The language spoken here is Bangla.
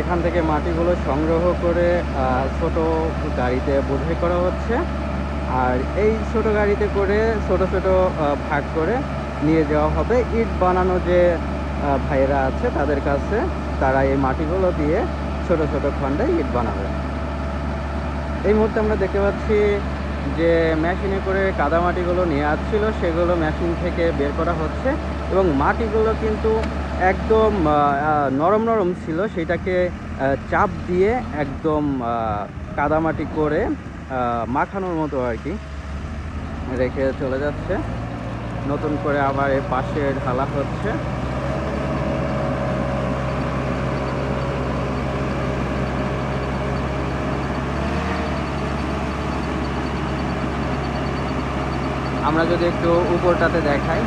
এখান থেকে মাটিগুলো সংগ্রহ করে ছোট গাড়িতে বোঝাই করা হচ্ছে। আর এই ছোট গাড়িতে করে ছোট ছোট ভাগ করে নিয়ে যাওয়া হবে ইট বানানো যে ভাইয়েরা আছে তাদের কাছে। তারা এই মাটিগুলো দিয়ে ছোট ছোট খণ্ডে ইট বানাবে। এই মুহূর্তে আমরা দেখতে পাচ্ছি যে মেশিনে করে কাদামাটিগুলো নিয়ে আসছিল, সেগুলো মেশিন থেকে বের করা হচ্ছে এবং মাটিগুলো কিন্তু একদম নরম নরম ছিল, সেটাকে চাপ দিয়ে একদম কাদামাটি করে মাখানোর মতো আর কি রেখে চলে যাচ্ছে। নতুন করে আবার এর পাশে ঢালা হচ্ছে। আমরা যদি একটু উপরটাতে দেখাই,